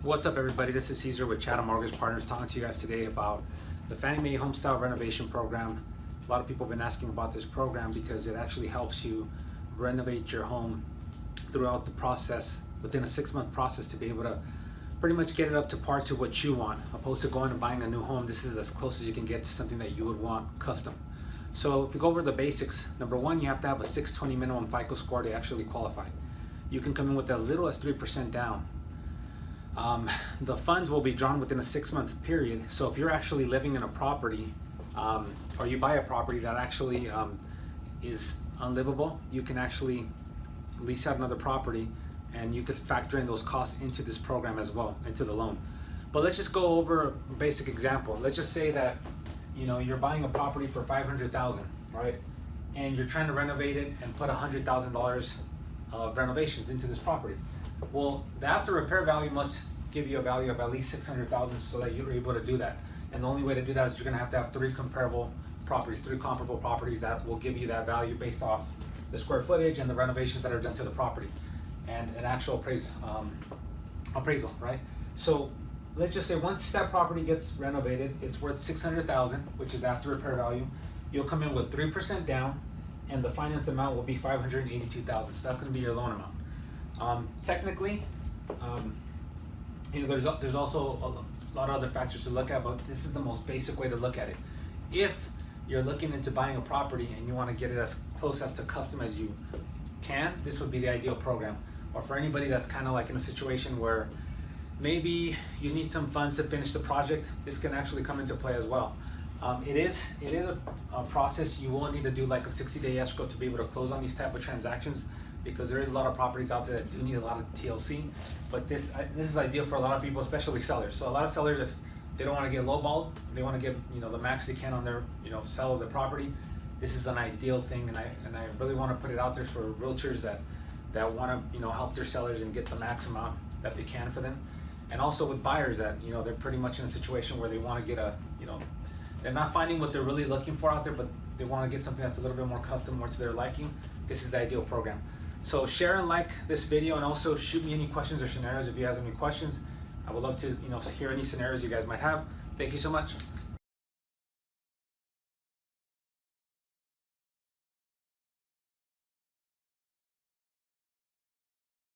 What's up, everybody? This is Caesar with Chatham Mortgage Partners talking to you guys today about the Fannie Mae Homestyle Renovation Program. A lot of people have been asking about this program because it actually helps you renovate your home throughout the process within a 6-month process to be able to pretty much get it up to par to what you want, opposed to going and buying a new home. This is as close as you can get to something that you would want custom. So if you go over the basics, number one, you have to have a 620 minimum FICO score to actually qualify. You can come in with as little as 3% down. The funds will be drawn within a 6-month period. So if you're actually living in a property or you buy a property that actually is unlivable, you can actually lease out another property and you could factor in those costs into this program as well, into the loan. But let's just go over a basic example. Let's just say that you're buying a property for $500,000, right? And you're trying to renovate it and put $100,000 of renovations into this property. Well, the after repair value must give you a value of at least $600,000 so that you're able to do that. And the only way to do that is you're going to have 3 comparable properties, 3 comparable properties that will give you that value based off the square footage and the renovations that are done to the property, and an actual appraisal, right? So let's just say once that property gets renovated, it's worth $600,000, which is after repair value. You'll come in with 3% down, and the finance amount will be $582,000. So that's going to be your loan amount. Technically, there's also a lot of other factors to look at, but this is the most basic way to look at it. If you're looking into buying a property and you want to get it as close as to custom as you can, this would be the ideal program. Or for anybody that's kind of like in a situation where maybe you need some funds to finish the project, this can actually come into play as well. It is a process. You will need to do like a 60-day escrow to be able to close on these type of transactions, because there is a lot of properties out there that do need a lot of TLC. But this is ideal for a lot of people, especially sellers. So a lot of sellers, if they don't want to get lowballed, they want to get the max they can on their sell of the property, this is an ideal thing. And I really want to put it out there for realtors that want to help their sellers and get the max amount that they can for them. And also with buyers that they're pretty much in a situation where they want to get they're not finding what they're really looking for out there, but they want to get something that's a little bit more custom, more to their liking. This is the ideal program. So share and like this video, and also shoot me any questions or scenarios if you have any questions. I would love to hear any scenarios you guys might have. Thank you so much.